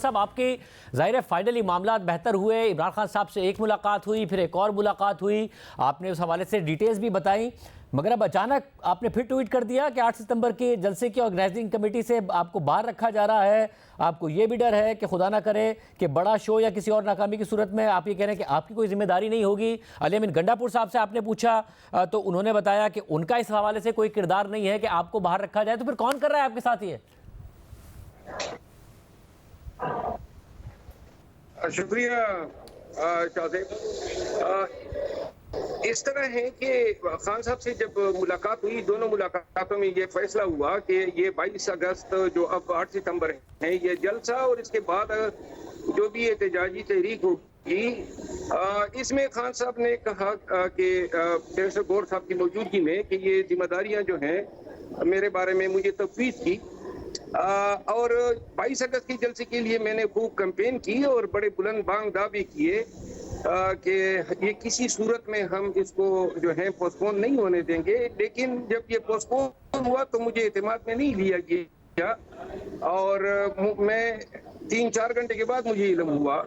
صاحب آپ کی ظاہر ہے فائنلی معاملات بہتر ہوئے، عمران خان صاحب سے ایک ملاقات ہوئی، پھر ایک اور ملاقات ہوئی، آپ نے اس حوالے سے ڈیٹیلز بھی بتائیں، مگر اب اچانک آپ نے پھر ٹویٹ کر دیا کہ 8 ستمبر کے جلسے کی آرگنائزنگ کمیٹی سے آپ کو باہر رکھا جا رہا ہے، آپ کو یہ بھی ڈر ہے کہ خدا نہ کرے کہ بڑا شو یا کسی اور ناکامی کی صورت میں آپ یہ کہہ رہے ہیں کہ آپ کی کوئی ذمہ داری نہیں ہوگی۔ علی امین گنڈا پور صاحب سے آپ نے پوچھا تو انہوں نے بتایا کہ ان کا اس حوالے سے کوئی کردار نہیں ہے کہ آپ کو باہر رکھا جائے، تو پھر کون کر رہا ہے آپ کے ساتھ یہ؟ شکریہ شاہ صاحب۔ اس طرح ہے کہ خان صاحب سے جب ملاقات ہوئی، دونوں ملاقاتوں میں یہ فیصلہ ہوا کہ یہ 22 اگست جو اب 8 ستمبر ہے، یہ جلسہ اور اس کے بعد جو بھی احتجاجی تحریک ہوگی، اس میں خان صاحب نے کہا کہ پروفیسر گور صاحب کی موجودگی میں کہ یہ ذمہ داریاں جو ہیں میرے بارے میں مجھے تفویض کی، اور 22 اگست کے جلسے کے لیے میں نے خوب کمپین کی اور بڑے بلند بانگ دعوے کیے کہ یہ کسی صورت میں ہم اس کو جو ہے پوسٹپون نہیں ہونے دیں گے۔ لیکن جب یہ پوسٹپون ہوا تو مجھے اعتماد میں نہیں لیا گیا، اور میں 3-4 گھنٹے کے بعد مجھے علم ہوا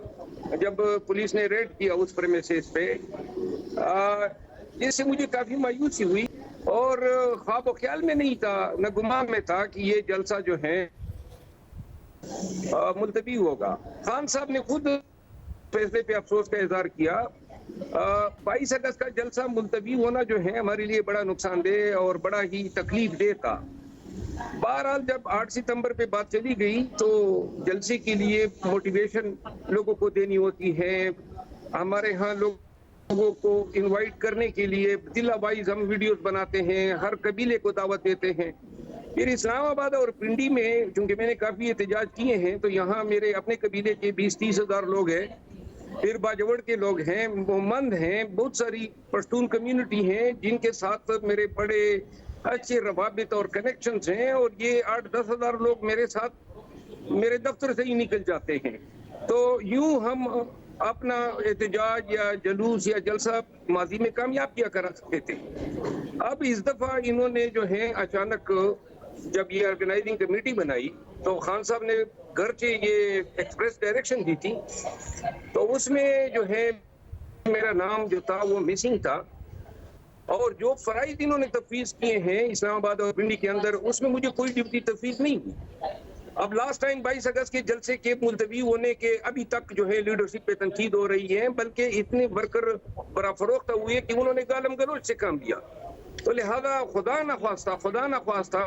جب پولیس نے ریڈ کیا اس پریمیسز پہ، جس سے مجھے کافی مایوسی ہوئی، اور خواب و خیال میں نہیں تھا، نہ گمان میں تھا کہ یہ جلسہ جو ہے ملتوی ہوگا۔ خان صاحب نے خود فیصلے پہ افسوس کا اظہار کیا۔ 22 اگست کا جلسہ ملتوی ہونا جو ہے ہمارے لیے بڑا نقصان دہ اور بڑا ہی تکلیف دہ تھا۔ بہرحال جب 8 ستمبر پہ بات چلی گئی تو جلسے کے لیے موٹیویشن لوگوں کو دینی ہوتی ہے۔ ہمارے ہاں لوگوں کو انوائٹ کرنے کے لیے ضلع وائز ہم ویڈیوز بناتے ہیں، ہر قبیلے کو دعوت دیتے ہیں۔ پھر اسلام آباد اور پنڈی میں چونکہ میں نے کافی احتجاج کیے ہیں تو یہاں میرے اپنے قبیلے کے 20-30 ہزار لوگ ہیں، پھر باجوڑ کے لوگ ہیں، مومند ہیں، بہت ساری پشتون کمیونٹی ہیں جن کے ساتھ میرے بڑے اچھے روابط اور کنیکشنز ہیں، اور یہ 8-10 ہزار لوگ میرے ساتھ میرے دفتر سے ہی نکل جاتے ہیں۔ تو یوں ہم اپنا احتجاج یا جلوس یا جلسہ ماضی میں کامیاب کیا کر سکتے تھے۔ اب اس دفعہ انہوں نے جو ہے اچانک جب یہ آرگنائزنگ کمیٹی بنائی تو خان صاحب نے گرچہ یہ ایکسپریس ڈائریکشن دی تھی تو اس میں جو ہے میرا نام جو تھا وہ مسنگ تھا، اور جو فرائض انہوں نے تفویض کیے ہیں اسلام آباد اور پنڈی کے اندر اس میں مجھے کوئی ڈیوٹی تفویض نہیں ہوئی۔ اب لاسٹ ٹائم 22 اگست کے جلسے کے ملتوی ہونے کے ابھی تک جو ہے لیڈرشپ پہ تنقید ہو رہی ہے، بلکہ اتنے ورکر برا فروختہ ہوئے کہ انہوں نے گالم گلوچ سے کام لیا، تو لہذا خدا نخواستہ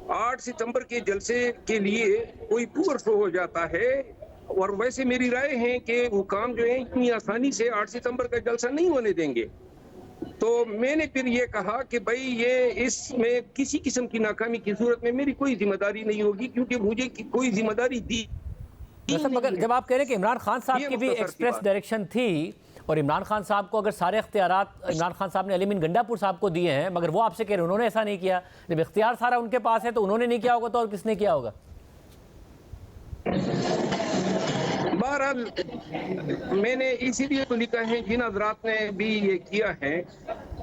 8 ستمبر کے جلسے کے لیے کوئی پور شو ہو جاتا ہے، اور ویسے میری رائے ہے کہ حکام جو ہیں اتنی آسانی سے 8 ستمبر کا جلسہ نہیں ہونے دیں گے۔ تو میں نے پھر یہ کہا کہ بھائی یہ اس میں کسی قسم کی ناکامی کی صورت میں میری کوئی ذمہ داری نہیں ہوگی، کیونکہ مجھے کوئی ذمہ داری دی مگر جب آپ کہہ رہے ہیں کہ عمران خان صاحب کی بھی ایکسپریس ڈائریکشن تھی اور عمران خان صاحب کو اگر سارے اختیارات عمران خان صاحب نے علی امین گنڈا پور صاحب کو دیے ہیں، مگر وہ آپ سے کہہ رہے ہیں انہوں نے ایسا نہیں کیا، جب اختیار سارا ان کے پاس ہے تو انہوں نے نہیں کیا ہوگا تو اور کس نے کیا ہوگا؟ بہرحال میں نے اسی لیے تو لکھا ہے، جن حضرات نے بھی یہ کیا ہے،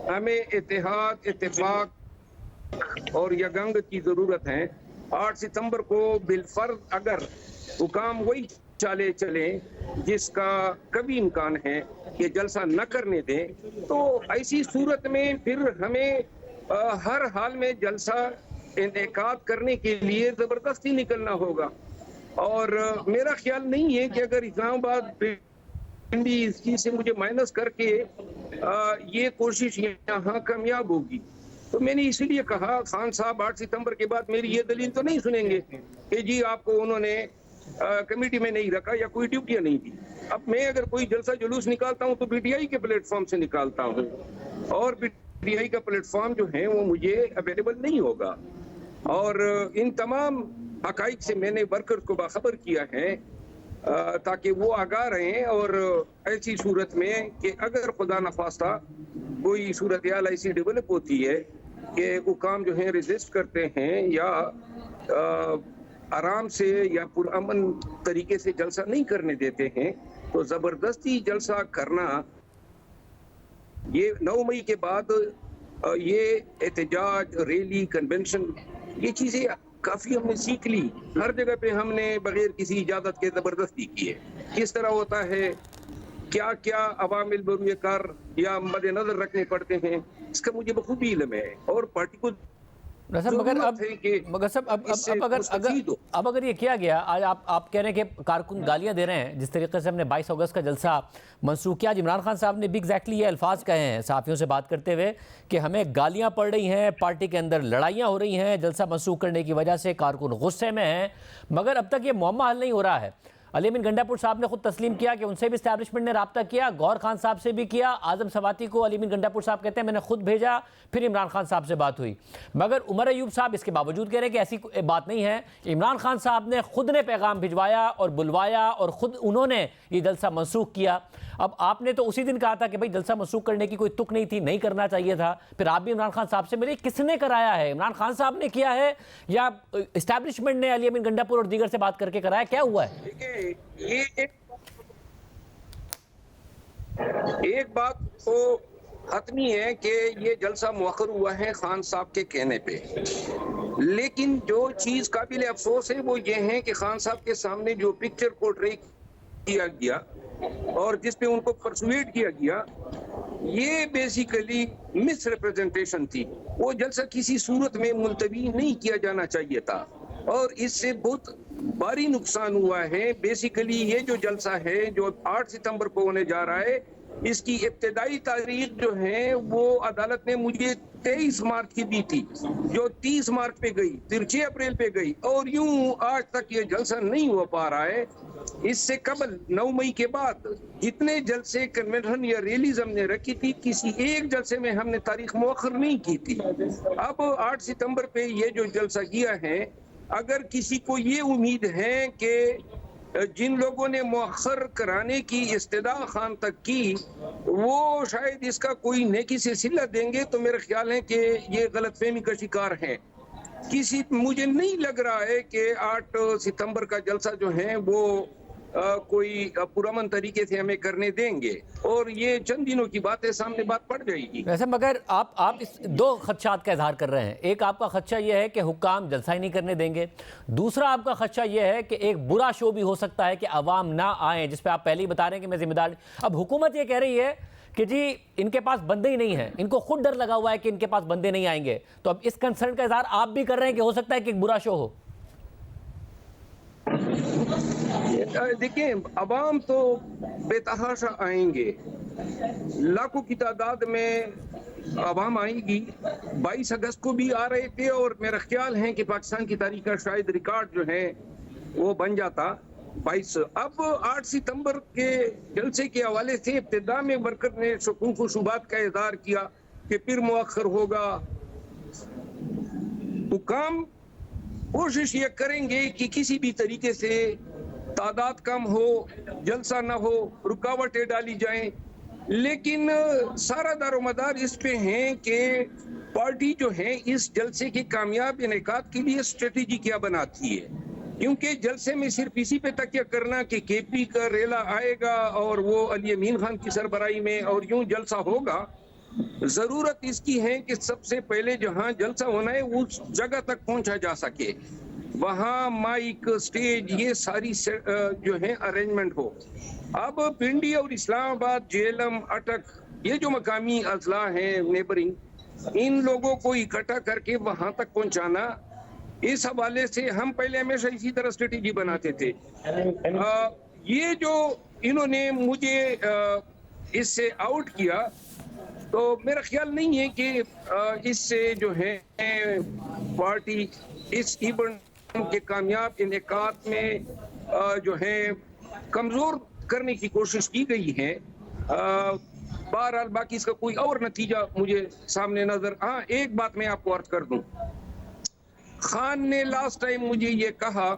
ہمیں اتحاد، اتفاق اور یگانگ کی ضرورت ہے۔ 8 ستمبر کو بالفرض اگر حکام وہی چالے چلیں جس کا کبھی امکان ہے کہ جلسہ نہ کرنے دیں، تو ایسی صورت میں پھر ہمیں ہر حال میں جلسہ انعقاد کرنے کے لیے زبردستی نکلنا ہوگا، اور میرا خیال نہیں ہے کہ اگر اسلام آباد پنڈی اس چیز سے مجھے مائنس کر کے یہ کوشش یہاں کامیاب ہوگی۔ تو میں نے اسی لیے کہا خان صاحب 8 ستمبر کے بعد میری یہ دلیل تو نہیں سنیں گے کہ جی آپ کو انہوں نے کمیٹی میں نہیں رکھا یا کوئی ڈیوٹیاں نہیں دی۔ اب میں اگر کوئی جلسہ جلوس نکالتا ہوں تو پی ٹی آئی کے پلیٹ فارم سے نکالتا ہوں، اور پی ٹی آئی کا پلیٹ فارم جو ہے وہ مجھے اویلیبل نہیں ہوگا، اور ان تمام حقائق سے میں نے ورکرز کو باخبر کیا ہے تاکہ وہ آگاہ رہیں، اور ایسی صورت میں کہ اگر خدا نخواستہ کوئی صورتحال ایسی ڈیولپ ہوتی ہے کہ حکام جو ہیں ریزسٹ کرتے ہیں یا آرام سے یا پرامن طریقے سے جلسہ نہیں کرنے دیتے ہیں، تو زبردستی جلسہ کرنا، یہ 9 مئی کے بعد یہ احتجاج، ریلی، کنونشن، یہ چیزیں کافی ہم نے سیکھ لی. ہر جگہ پہ ہم نے بغیر کسی اجازت کے زبردستی کی ہے. کس طرح ہوتا ہے, کیا کیا عوامل بروئے کار یا مد نظر رکھنے پڑتے ہیں, اس کا مجھے بخوبی علم ہے. اور پارٹی کو اب اگر یہ کیا گیا, آج آپ کہہ رہے ہیں کہ کارکن گالیاں دے رہے ہیں, جس طریقے سے ہم نے 22 اگست کا جلسہ منسوخ کیا, عمران خان صاحب نے بھی ایگزیکٹلی یہ الفاظ کہے ہیں صحافیوں سے بات کرتے ہوئے کہ ہمیں گالیاں پڑ رہی ہیں, پارٹی کے اندر لڑائیاں ہو رہی ہیں جلسہ منسوخ کرنے کی وجہ سے, کارکن غصے میں ہیں, مگر اب تک یہ معمہ حل نہیں ہو رہا ہے. علی امین گنڈا پور صاحب نے خود تسلیم کیا کہ ان سے بھی اسٹیبلشمنٹ نے رابطہ کیا, گور خان صاحب سے بھی کیا, اعظم سواتی کو علی امین گنڈا پور صاحب کہتے ہیں میں نے خود بھیجا, پھر عمران خان صاحب سے بات ہوئی. مگر عمر ایوب صاحب اس کے باوجود کہہ رہے ہیں کہ ایسی بات نہیں ہے, عمران خان صاحب نے خود نے پیغام بھجوایا اور بلوایا اور خود انہوں نے یہ جلسہ منسوخ کیا. اب آپ نے تو اسی دن کہا تھا کہ بھائی جلسہ منسوخ کرنے کی کوئی تک نہیں تھی, نہیں کرنا چاہیے تھا, پھر آپ بھی عمران خان صاحب سے ملے. کس نے کرایا ہے, عمران خان صاحب نے کیا ہے یا اسٹیبلشمنٹ نے علی امین گنڈا پور اور دیگر سے بات کر کے کرایا, کیا ہوا ہے؟ ایک بات تو حتمی ہے کہ یہ جلسہ مؤخر ہوا ہے خان صاحب کے کہنے پہ, لیکن جو چیز قابل افسوس ہے وہ یہ ہے کہ خان صاحب کے سامنے جو پکچر پورٹری کیا گیا اور جس پہ ان کو پرسویٹ کیا گیا, یہ بیسیکلی مس ریپرزنٹیشن تھی. وہ جلسہ کسی صورت میں ملتوی نہیں کیا جانا چاہیے تھا اور اس سے بہت بھاری نقصان ہوا ہے. بیسیکلی یہ جو جلسہ ہے جو 8 ستمبر کو ہونے جا رہا ہے, اس کی ابتدائی تاریخ جو ہے وہ عدالت نے مجھے 23 مارچ کی دی تھی, جو 30 مارچ پہ گئی, پھر 6 اپریل پہ گئی, اور یوں آج تک یہ جلسہ نہیں ہو پا رہا ہے. اس سے قبل 9 مئی کے بعد جتنے جلسے کنونشن یا ریلیز ہم نے رکھی تھی, کسی ایک جلسے میں ہم نے تاریخ مؤخر نہیں کی تھی. اب 8 ستمبر پہ یہ جو جلسہ کیا ہے, اگر کسی کو یہ امید ہے کہ جن لوگوں نے مؤخر کرانے کی استدعا خان تک کی وہ شاید اس کا کوئی نیکی سے صلہ دیں گے, تو میرا خیال ہے کہ یہ غلط فہمی کا شکار ہے. مجھے نہیں لگ رہا ہے کہ 8 ستمبر کا جلسہ جو ہے وہ کوئی پرامن طریقے سے ہمیں کرنے دیں گے, اور یہ چند دنوں کی بات ہے, سامنے بات پڑ جائے گی. ویسے مگر آپ اس 2 خدشات کا اظہار کر رہے ہیں. ایک آپ کا خدشہ یہ ہے کہ حکام جلسہ ہی نہیں کرنے دیں گے, دوسرا آپ کا خدشہ یہ ہے کہ ایک برا شو بھی ہو سکتا ہے کہ عوام نہ آئیں, جس پہ آپ پہلے ہی بتا رہے ہیں کہ میں ذمہ دار. اب حکومت یہ کہہ رہی ہے کہ جی ان کے پاس بندے ہی نہیں ہیں, ان کو خود ڈر لگا ہوا ہے کہ ان کے پاس بندے نہیں آئیں گے, تو اب اس کنسرن کا اظہار آپ بھی کر رہے ہیں کہ ہو سکتا ہے کہ ایک برا شو ہو. دیکھیں, عوام تو بے تحاشا آئیں گے, لاکھوں کی تعداد میں عوام آئیں گی. 22 اگست کو بھی آ رہے تھے, اور میرا خیال ہے کہ پاکستان کی تاریخ کا شاید ریکارڈ جو ہے وہ بن جاتا 22. اب 8 ستمبر کے جلسے کے حوالے سے ابتدا میں ورکر نے شکوک و شبہات کا اظہار کیا کہ پھر مؤخر ہوگا. حکام کوشش یہ کریں گے کہ کسی بھی طریقے سے تعداد کم ہو, جلسہ نہ ہو, رکاوٹیں ڈالی جائیں, لیکن سارا دار و مدار اس پہ ہیں کہ پارٹی جو ہے اس جلسے کے کامیاب انعقاد کے لیے اسٹریٹجی کیا بناتی ہے. کیونکہ جلسے میں صرف اسی پہ تکیہ کرنا کہ کے پی کا ریلا آئے گا اور وہ علی امین خان کی سربراہی میں اور یوں جلسہ ہوگا, ضرورت اس کی ہے کہ سب سے پہلے جہاں جلسہ ہونا ہے اس جگہ تک پہنچا جا سکے, وہاں مائک, سٹیج, یہ ساری جو ہے ارینجمنٹ ہو. اب پنڈی اور اسلام آباد, جیلم, اٹک, یہ جو مقامی اضلاع ہیں نیبرنگ, ان لوگوں کو اکٹھا کر کے وہاں تک پہنچانا, اس حوالے سے ہم پہلے ہمیشہ اسی طرح اسٹریٹجی بناتے تھے. یہ جو انہوں نے مجھے اس سے آؤٹ کیا, تو میرا خیال نہیں ہے کہ اس سے جو ہے پارٹی اس ایونٹ کے کامیاب انعقاد میں جو ہے کمزور کرنے کی کوشش کی گئی ہے. بہرحال باقی اس کا کوئی اور نتیجہ مجھے سامنے نظر. ہاں, ایک بات میں آپ کو عرض کر دوں, خان نے لاسٹ ٹائم مجھے یہ کہا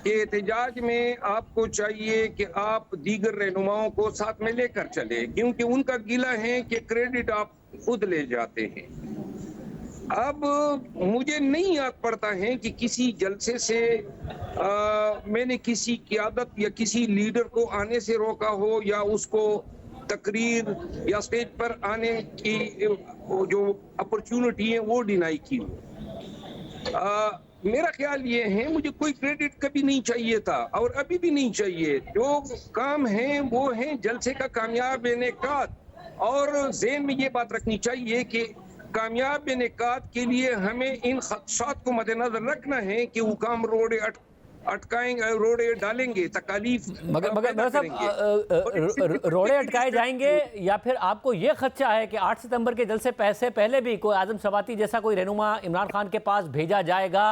کہ احتجاج میں آپ کو چاہیے کہ آپ دیگر رہنماؤں کو ساتھ میں لے کر چلے, کیونکہ ان کا گلہ ہے کہ کریڈٹ آپ خود لے جاتے ہیں. اب مجھے نہیں یاد پڑتا ہے کہ کسی جلسے سے میں نے کسی قیادت یا کسی لیڈر کو آنے سے روکا ہو یا اس کو تقریر یا سٹیج پر آنے کی جو اپرچونٹی ہے وہ ڈینائی کی ہو. میرا خیال یہ ہے مجھے کوئی کریڈٹ کبھی نہیں چاہیے تھا اور ابھی بھی نہیں چاہیے. جو کام ہیں وہ ہیں جلسے کا کامیاب انعقاد, اور ذہن میں یہ بات رکھنی چاہیے کہ کامیاب انعقاد کے لیے ہمیں ان خدشات کو مد نظر رکھنا ہے کہ حکام روڑے اٹکائیں گے, روڑے ڈالیں گے, تکالیف مگر صاحب روڑے اٹکائے جائیں گے یا پھر آپ کو یہ خدشہ ہے کہ 8 ستمبر کے جلسے سے پہلے بھی کوئی اعظم سواتی جیسا کوئی رہنما عمران خان کے پاس بھیجا جائے گا؟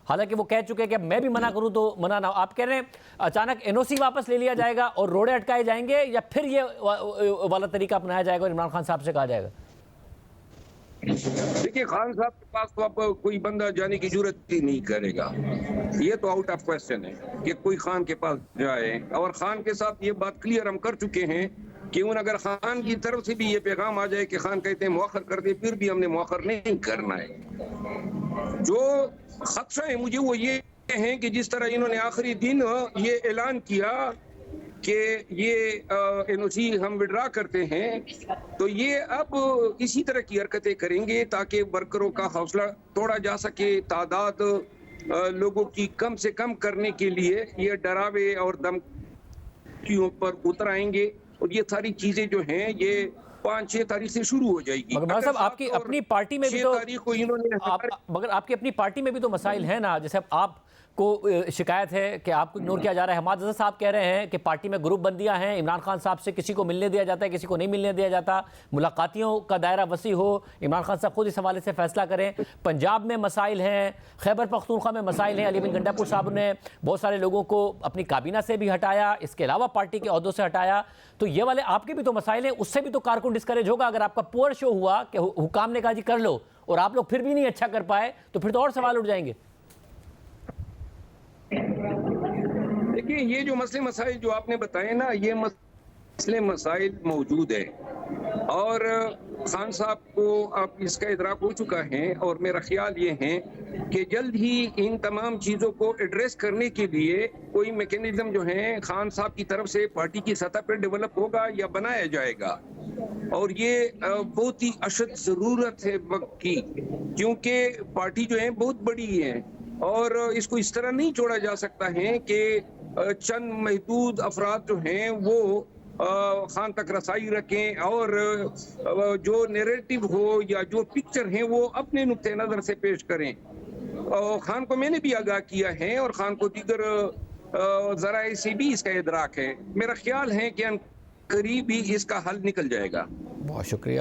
حالانکہ وہ کہہ چکے کہ میں بھی منع کروں تو منع نہ ہو. آپ کہہ رہے ہیں اچانک این او سی واپس لے لیا جائے گا اور روڑے اٹکائے جائیں گے, یا پھر یہ والا طریقہ اپنایا جائے گا اور عمران خان صاحب سے کہا جائے گا؟ دیکھیے خان صاحب کے پاس تو اب کوئی بندہ جانے کی ضرورت ہی نہیں کرے گا. یہ تو آؤٹ آف کویسچن ہے کہ کوئی خان کے پاس جائے, اور خان کے ساتھ یہ بات کلیئر ہم کر چکے ہیں کہ اگر خان کی طرف سے بھی یہ پیغام آ جائے کہ خان کہتے ہیں مؤخر کر دے, پھر بھی ہم نے مؤخر نہیں کرنا ہے. جو خدشہ ہے مجھے وہ یہ ہیں کہ جس طرح انہوں نے آخری دن یہ اعلان کیا کہ یہ این او سی ہم وڈرا کرتے ہیں, تو یہ اب اسی طرح کی حرکتیں کریں گے تاکہ ورکروں کا حوصلہ توڑا جا سکے. تعداد لوگوں کی کم سے کم کرنے کے لیے یہ ڈراوے اور دھمکیوں پر اتر آئیں گے, اور یہ ساری چیزیں جو ہیں یہ 5-6 تاریخ سے شروع ہو جائے گی. مگر صاحب آپ کی اپنی پارٹی میں بھی تو مسائل ہیں نا, جیسے آپ کو شکایت ہے کہ آپ کو اگنور کیا جا رہا ہے. حماد اظہر صاحب کہہ رہے ہیں کہ پارٹی میں گروپ بندیاں ہیں, عمران خان صاحب سے کسی کو ملنے دیا جاتا ہے, کسی کو نہیں ملنے دیا جاتا, ملاقاتیوں کا دائرہ وسیع ہو, عمران خان صاحب خود اس حوالے سے فیصلہ کریں. پنجاب میں مسائل ہیں, خیبر پختونخوا میں مسائل ہیں, علی بن گنڈا پور صاحب نے بہت سارے لوگوں کو اپنی کابینہ سے بھی ہٹایا, اس کے علاوہ پارٹی کے عہدوں سے ہٹایا. تو یہ والے آپ کے بھی تو مسائل ہیں, اس سے بھی تو کارکن ڈسکریج ہوگا. اگر آپ کا پور شو ہوا کہ حکام نے کہا جی کر لو اور آپ لوگ پھر بھی نہیں اچھا کر پائے, تو پھر تو اور سوال اٹھ جائیں گے. دیکھیں یہ جو مسئلے مسائل جو آپ نے بتائے نا, یہ مسئلے مسائل موجود ہیں, اور خان صاحب کو اب اس کا ادراک ہو چکا ہے, اور میرا خیال یہ ہے کہ جلد ہی ان تمام چیزوں کو ایڈریس کرنے کے لیے کوئی میکینزم جو ہے خان صاحب کی طرف سے پارٹی کی سطح پر ڈیولپ ہوگا یا بنایا جائے گا. اور یہ بہت ہی اشد ضرورت ہے وقت کی, کیونکہ پارٹی جو ہے بہت بڑی ہے, اور اس کو اس طرح نہیں چھوڑا جا سکتا ہے کہ چند محدود افراد جو ہیں وہ خان تک رسائی رکھیں, اور جو نیریٹو ہو یا جو پکچر ہیں وہ اپنے نقطہ نظر سے پیش کریں. خان کو میں نے بھی آگاہ کیا ہے, اور خان کو دیگر ذرائع سے بھی اس کا ادراک ہے. میرا خیال ہے کہ قریب ہی اس کا حل نکل جائے گا. بہت شکریہ.